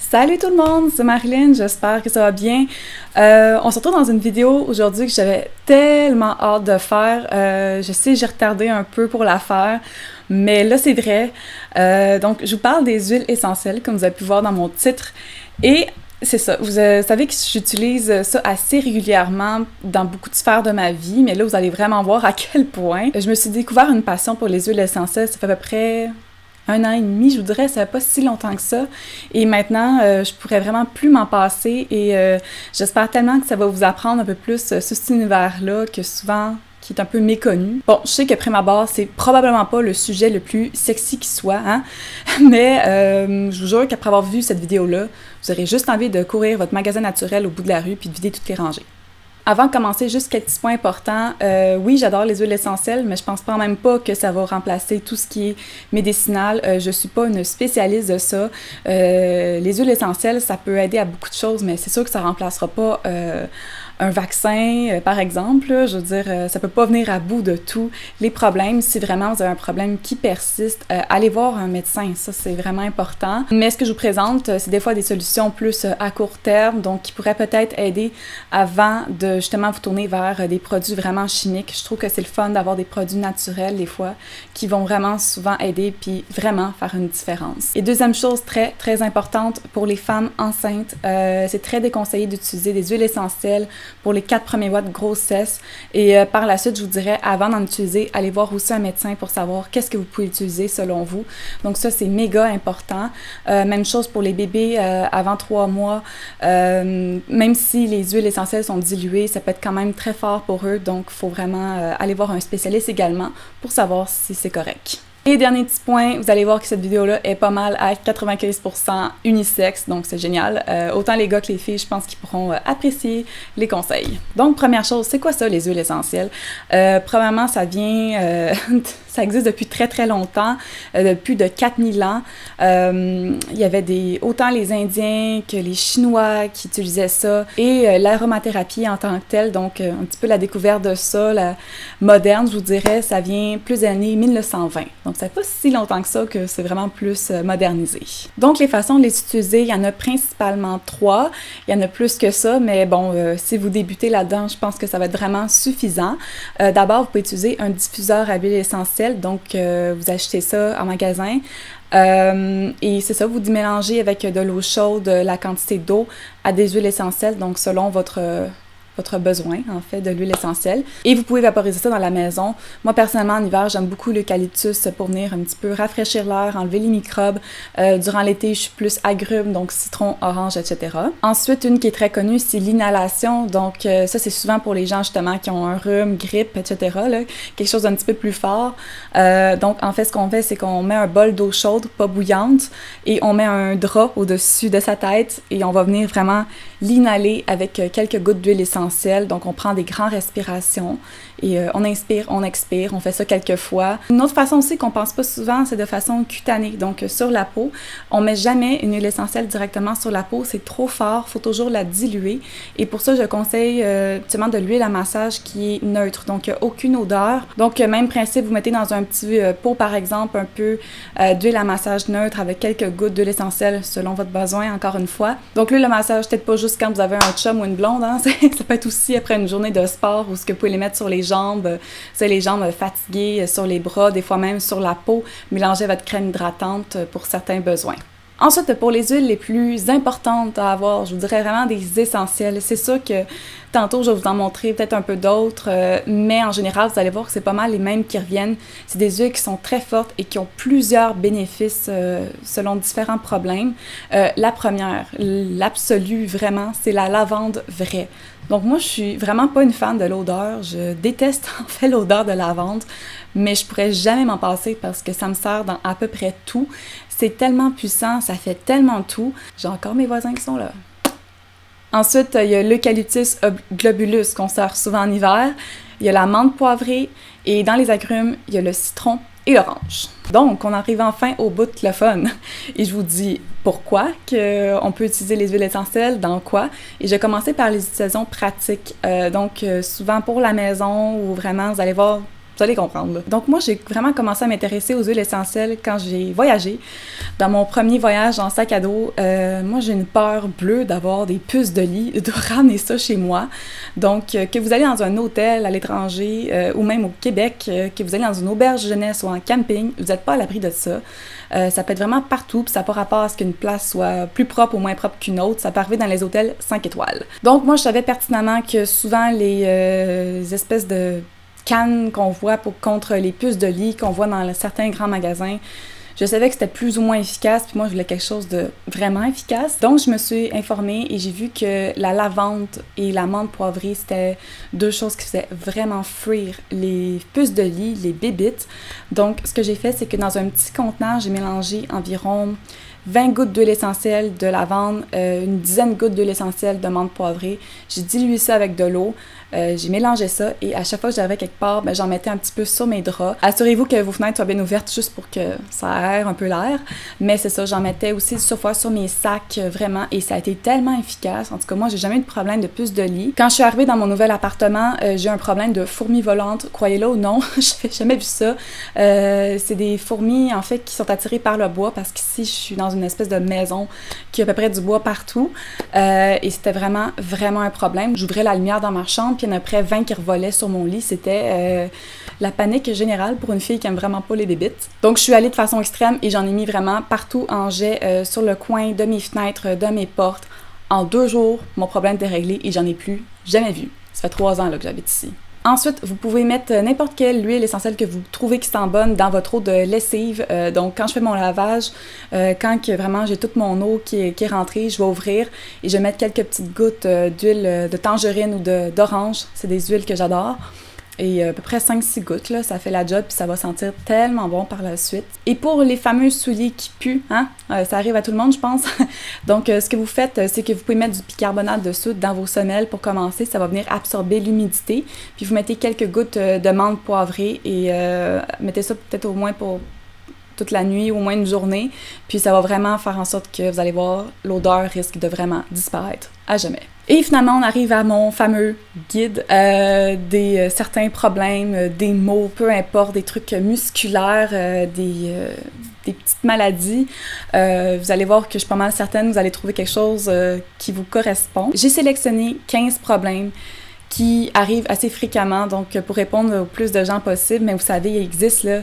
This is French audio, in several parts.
Salut tout le monde, c'est Marilyn, j'espère que ça va bien. On se retrouve dans une vidéo aujourd'hui que j'avais tellement hâte de faire. Je sais, j'ai retardé un peu pour la faire, mais là c'est vrai. Donc je vous parle des huiles essentielles, comme vous avez pu voir dans mon titre. Et c'est ça, vous savez que j'utilise ça assez régulièrement dans beaucoup de sphères de ma vie, mais là vous allez vraiment voir à quel point. Je me suis découvert une passion pour les huiles essentielles, ça fait à peu près 1 an et demi, je vous dirais, ça fait pas si longtemps que ça. Et maintenant, je pourrais vraiment plus m'en passer et j'espère tellement que ça va vous apprendre un peu plus sur cet univers-là qui est un peu méconnu. Bon, je sais que prime abord, c'est probablement pas le sujet le plus sexy qui soit, hein? Mais je vous jure qu'après avoir vu cette vidéo-là, vous aurez juste envie de courir votre magasin naturel au bout de la rue puis de vider toutes les rangées. Avant de commencer, juste quelques petits points importants. Oui, j'adore les huiles essentielles, mais je pense pas même pas que ça va remplacer tout ce qui est médicinal. Je suis pas une spécialiste de ça. Les huiles essentielles, ça peut aider à beaucoup de choses, mais c'est sûr que ça remplacera pas un vaccin, par exemple. Là, je veux dire, ça peut pas venir à bout de tous les problèmes. Si vraiment vous avez un problème qui persiste, allez voir un médecin. Ça, c'est vraiment important. Mais ce que je vous présente, c'est des fois des solutions plus à court terme, donc qui pourraient peut-être aider avant de justement vous tourner vers des produits vraiment chimiques. Je trouve que c'est le fun d'avoir des produits naturels, des fois, qui vont vraiment souvent aider puis vraiment faire une différence. Et deuxième chose très, très importante pour les femmes enceintes, c'est très déconseillé d'utiliser des huiles essentielles pour les 4 premiers mois de grossesse. Et par la suite, je vous dirais, avant d'en utiliser, allez voir aussi un médecin pour savoir qu'est-ce que vous pouvez utiliser selon vous. Donc ça, c'est méga important. Même chose pour les bébés avant 3 mois. Même si les huiles essentielles sont diluées, ça peut être quand même très fort pour eux. Donc, il faut vraiment aller voir un spécialiste également pour savoir si c'est correct. Et dernier petit point, vous allez voir que cette vidéo-là est pas mal à 95% unisexe, donc c'est génial. Autant les gars que les filles, je pense qu'ils pourront apprécier les conseils. Donc, première chose, c'est quoi ça, les huiles essentielles? Premièrement, ça vient... ça existe depuis très très longtemps, depuis de 4000 ans. Il y avait autant les Indiens que les Chinois qui utilisaient ça, et l'aromathérapie en tant que telle, donc un petit peu la découverte de ça, la moderne, je vous dirais, ça vient plus des années 1920. Donc ça fait pas si longtemps que ça que c'est vraiment plus modernisé. Donc les façons de les utiliser, il y en a principalement 3. Il y en a plus que ça, mais bon, si vous débutez là-dedans, je pense que ça va être vraiment suffisant. D'abord, vous pouvez utiliser un diffuseur à huile essentielle, donc vous achetez ça en magasin. Et c'est ça, vous mélangez avec de l'eau chaude la quantité d'eau à des huiles essentielles, donc selon votre besoin, en fait, de l'huile essentielle. Et vous pouvez vaporiser ça dans la maison. Moi, personnellement, en hiver, j'aime beaucoup l'eucalyptus pour venir un petit peu rafraîchir l'air, enlever les microbes. Durant l'été, je suis plus agrumes, donc citron, orange, etc. Ensuite, une qui est très connue, c'est l'inhalation. Donc, ça, c'est souvent pour les gens, justement, qui ont un rhume, grippe, etc., là, quelque chose d'un petit peu plus fort. Donc, en fait, ce qu'on fait, c'est qu'on met un bol d'eau chaude, pas bouillante, et on met un drap au-dessus de sa tête, et on va venir vraiment l'inhaler avec quelques gouttes d'huile essentielle. Donc, on prend des grandes respirations et on inspire, on expire, on fait ça quelques fois. Une autre façon aussi qu'on pense pas souvent, c'est de façon cutanée, donc sur la peau. On met jamais une huile essentielle directement sur la peau, c'est trop fort, faut toujours la diluer. Et pour ça, je conseille justement de l'huile à massage qui est neutre, donc aucune odeur. Donc, même principe, vous mettez dans un petit pot, par exemple, un peu d'huile à massage neutre avec quelques gouttes d'huile essentielle selon votre besoin, encore une fois. Donc, l'huile à massage, peut-être pas juste quand vous avez un chum ou une blonde, hein, ça peut être aussi après une journée de sport où ce que vous pouvez les mettre sur les jambes, c'est les jambes fatiguées, sur les bras, des fois même sur la peau, mélangez votre crème hydratante pour certains besoins. Ensuite, pour les huiles les plus importantes à avoir, je vous dirais vraiment des essentiels. C'est sûr que tantôt, je vais vous en montrer peut-être un peu d'autres, mais en général, vous allez voir que c'est pas mal les mêmes qui reviennent. C'est des huiles qui sont très fortes et qui ont plusieurs bénéfices selon différents problèmes. La première, l'absolue vraiment, c'est la lavande vraie. Donc moi, je suis vraiment pas une fan de l'odeur. Je déteste en fait l'odeur de lavande, mais je pourrais jamais m'en passer parce que ça me sert dans à peu près tout. C'est tellement puissant, ça fait tellement tout. J'ai encore mes voisins qui sont là. Ensuite, il y a l'Eucalyptus globulus qu'on sert souvent en hiver. Il y a la menthe poivrée et dans les agrumes, il y a le citron et l'orange. Donc, on arrive enfin au bout de le fun. Et je vous dis pourquoi on peut utiliser les huiles essentielles, dans quoi. Et je vais commencer par les utilisations pratiques. Donc, souvent pour la maison ou vraiment, vous allez voir, Vous allez comprendre, là. Donc moi, j'ai vraiment commencé à m'intéresser aux huiles essentielles quand j'ai voyagé. Dans mon premier voyage en sac à dos, moi, j'ai une peur bleue d'avoir des puces de lit, de ramener ça chez moi. Donc, que vous allez dans un hôtel à l'étranger ou même au Québec, que vous allez dans une auberge jeunesse ou en camping, vous n'êtes pas à l'abri de ça. Ça peut être vraiment partout, puis ça n'a pas rapport à ce qu'une place soit plus propre ou moins propre qu'une autre. Ça peut arriver dans les hôtels 5 étoiles. Donc, moi, je savais pertinemment que souvent, les espèces de cannes qu'on voit contre les puces de lit, qu'on voit dans certains grands magasins, je savais que c'était plus ou moins efficace, puis moi, je voulais quelque chose de vraiment efficace. Donc, je me suis informée et j'ai vu que la lavande et la menthe poivrée, c'était deux choses qui faisaient vraiment fuir les puces de lit, les bébites. Donc, ce que j'ai fait, c'est que dans un petit contenant, j'ai mélangé environ 20 gouttes d'huile essentielle de lavande, une dizaine de gouttes d'huile essentielle de menthe poivrée. J'ai dilué ça avec de l'eau. J'ai mélangé ça et à chaque fois que j'arrivais quelque part, j'en mettais un petit peu sur mes draps. Assurez-vous que vos fenêtres soient bien ouvertes juste pour que ça aère un peu l'air. Mais c'est ça, j'en mettais aussi sur mes sacs, vraiment, et ça a été tellement efficace. En tout cas, moi, j'ai jamais eu de problème de puce de lit. Quand je suis arrivée dans mon nouvel appartement, j'ai eu un problème de fourmis volantes. Croyez-le ou non, je n'avais jamais vu ça. C'est des fourmis, en fait, qui sont attirées par le bois parce qu'ici, je suis dans une espèce de maison qui a à peu près du bois partout. Et c'était vraiment, vraiment un problème. J'ouvrais la lumière dans ma chambre, puis il y en a près 20 qui revolaient sur mon lit. C'était la panique générale pour une fille qui aime vraiment pas les bébites. Donc, je suis allée de façon extrême et j'en ai mis vraiment partout en jet, sur le coin de mes fenêtres, de mes portes. En 2 jours, mon problème était réglé et j'en ai plus jamais vu. Ça fait 3 ans là, que j'habite ici. Ensuite, vous pouvez mettre n'importe quelle huile essentielle que vous trouvez qui sent bonne dans votre eau de lessive. Donc, quand je fais mon lavage, quand vraiment j'ai toute mon eau qui est rentrée, je vais ouvrir et je vais mettre quelques petites gouttes d'huile de tangerine ou d'orange. C'est des huiles que j'adore. Et à peu près 5-6 gouttes, là, ça fait la job, puis ça va sentir tellement bon par la suite. Et pour les fameux souliers qui puent, ça arrive à tout le monde, je pense. Donc, ce que vous faites, c'est que vous pouvez mettre du bicarbonate de soude dans vos semelles pour commencer. Ça va venir absorber l'humidité. Puis vous mettez quelques gouttes de menthe poivrée et mettez ça peut-être au moins pour toute la nuit, au moins une journée. Puis ça va vraiment faire en sorte que vous allez voir, l'odeur risque de vraiment disparaître à jamais. Et finalement, on arrive à mon fameux guide des certains problèmes, des maux, peu importe, des trucs musculaires, des petites maladies. Vous allez voir que je suis pas mal certaine, vous allez trouver quelque chose qui vous correspond. J'ai sélectionné 15 problèmes qui arrivent assez fréquemment, donc pour répondre au plus de gens possible, mais vous savez, il existe là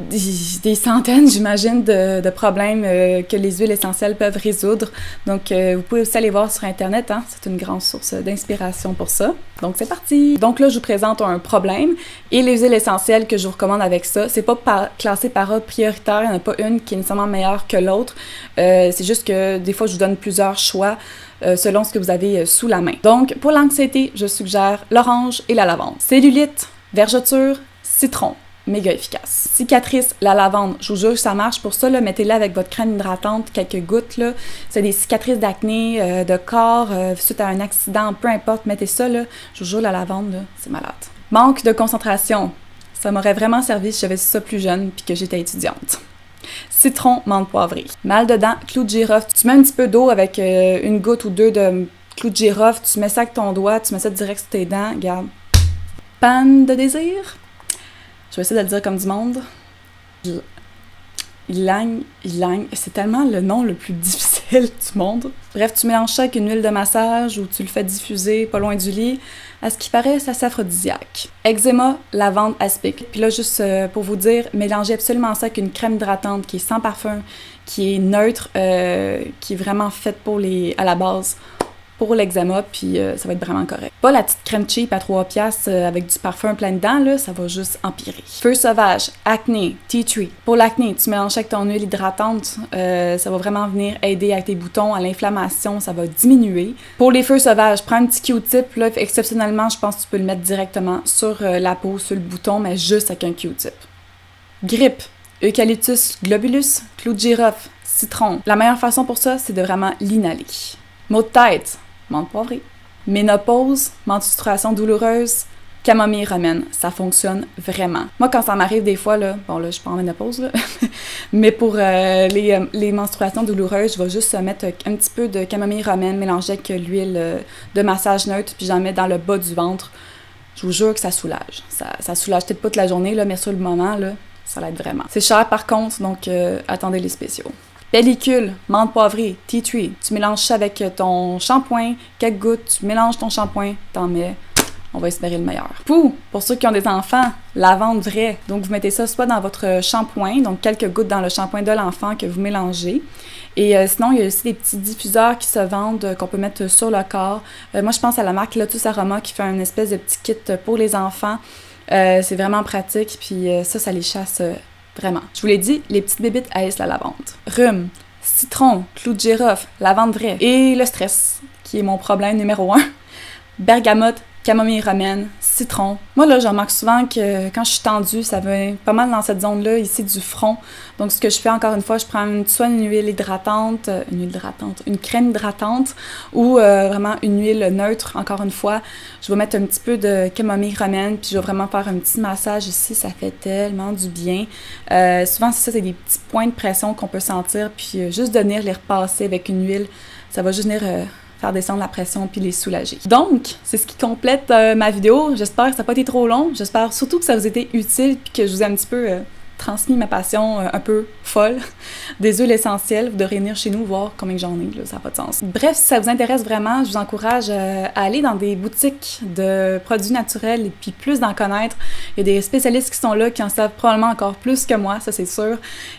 des centaines, j'imagine, de problèmes que les huiles essentielles peuvent résoudre. Donc, vous pouvez aussi aller voir sur Internet, c'est une grande source d'inspiration pour ça. Donc, c'est parti! Donc là, je vous présente un problème et les huiles essentielles que je vous recommande avec ça, c'est pas classé par ordre prioritaire, il n'y en a pas une qui est nécessairement meilleure que l'autre. C'est juste que des fois, je vous donne plusieurs choix selon ce que vous avez sous la main. Donc, pour l'anxiété, je suggère l'orange et la lavande. Cellulite, vergeture, citron. Méga efficace. Cicatrice, la lavande, je vous jure que ça marche. Pour ça, là, mettez-la avec votre crème hydratante, quelques gouttes. Là. C'est des cicatrices d'acné, de corps, suite à un accident, peu importe, mettez ça. Là. Je vous jure, la lavande, là, c'est malade. Manque de concentration. Ça m'aurait vraiment servi si j'avais ça plus jeune puis que j'étais étudiante. Citron, menthe poivrée. Mal de dents, clou de girofle. Tu mets un petit peu d'eau avec une goutte ou deux de clou de girofle, tu mets ça avec ton doigt, tu mets ça direct sur tes dents, regarde. Panne de désir. Je vais essayer de le dire comme du monde. Ylang. C'est tellement le nom le plus difficile du monde. Bref, tu mélanges ça avec une huile de massage ou tu le fais diffuser pas loin du lit. À ce qui paraît, c'est assez aphrodisiaque. Eczéma, lavande, aspic. Puis là, juste pour vous dire, mélangez absolument ça avec une crème hydratante qui est sans parfum, qui est neutre, qui est vraiment faite à la base pour l'eczéma, puis ça va être vraiment correct. Pas la petite crème cheap à 3 piastres avec du parfum plein dedans, là, ça va juste empirer. Feu sauvage, acné, tea tree. Pour l'acné, tu mélanges avec ton huile hydratante, ça va vraiment venir aider avec tes boutons, à l'inflammation, ça va diminuer. Pour les feux sauvages, prends un petit Q-tip, là, exceptionnellement, je pense que tu peux le mettre directement sur la peau, sur le bouton, mais juste avec un Q-tip. Grippe, eucalyptus globulus, clou de girofle, citron. La meilleure façon pour ça, c'est de vraiment l'inhaler. Maux de tête, menthe poivrée. Ménopause, menstruation douloureuse, camomille romaine. Ça fonctionne vraiment. Moi, quand ça m'arrive des fois, là, bon là, je suis pas en ménopause, là, mais pour les menstruations douloureuses, je vais juste mettre un petit peu de camomille romaine mélangée avec l'huile de massage neutre, puis j'en mets dans le bas du ventre. Je vous jure que ça soulage. Ça soulage peut-être pas toute la journée, là, mais sur le moment, là, ça l'aide vraiment. C'est cher par contre, donc attendez les spéciaux. Pellicule, menthe poivrée, tea tree. Tu mélanges ça avec ton shampoing, quelques gouttes, tu mélanges ton shampoing, t'en mets. On va espérer le meilleur. Pour ceux qui ont des enfants, lavande vraie. Donc, vous mettez ça soit dans votre shampoing, donc quelques gouttes dans le shampoing de l'enfant que vous mélangez. Et sinon, il y a aussi des petits diffuseurs qui se vendent, qu'on peut mettre sur le corps. Moi, je pense à la marque Lotus Aroma qui fait une espèce de petit kit pour les enfants. C'est vraiment pratique, puis ça les chasse vraiment. Je vous l'ai dit, les petites bébites haïssent la lavande. Rhume, citron, clou de girofle, lavande vraie. Et le stress, qui est mon problème numéro 1. Bergamote, camomille romaine, citron. Moi, là, j'en remarque souvent que quand je suis tendue, ça va pas mal dans cette zone-là, ici, du front. Donc, ce que je fais, encore une fois, je prends soit une huile hydratante, une crème hydratante ou vraiment une huile neutre, encore une fois. Je vais mettre un petit peu de camomille romaine, puis je vais vraiment faire un petit massage ici. Ça fait tellement du bien. Souvent, c'est ça, c'est des petits points de pression qu'on peut sentir, puis juste de venir les repasser avec une huile, ça va juste venir faire descendre la pression puis les soulager. Donc, c'est ce qui complète ma vidéo. J'espère que ça n'a pas été trop long. J'espère surtout que ça vous a été utile puis que je vous ai un petit peu transmis ma passion un peu folle des huiles essentielles. Vous devrez venir chez nous voir combien j'en ai, là, ça n'a pas de sens. Bref, si ça vous intéresse vraiment, je vous encourage à aller dans des boutiques de produits naturels et puis plus d'en connaître. Il y a des spécialistes qui sont là, qui en savent probablement encore plus que moi, ça c'est sûr,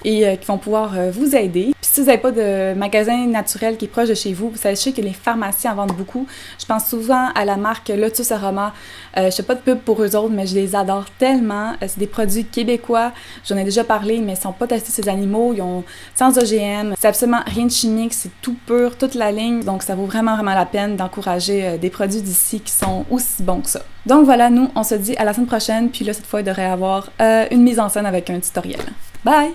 et qui vont pouvoir vous aider. Puis si vous n'avez pas de magasin naturel qui est proche de chez vous, vous sachez que les pharmacies en vendent beaucoup. Je pense souvent à la marque Lotus Aroma. Je fais pas de pub pour eux autres, mais je les adore tellement. C'est des produits québécois. J'en ai déjà parlé, mais ils sont pas testés ces animaux. Ils ont sans OGM. C'est absolument rien de chimique. C'est tout pur, toute la ligne. Donc, ça vaut vraiment, vraiment la peine d'encourager des produits d'ici qui sont aussi bons que ça. Donc voilà, nous, on se dit à la semaine prochaine. Puis là, cette fois, il devrait y avoir une mise en scène avec un tutoriel. Bye!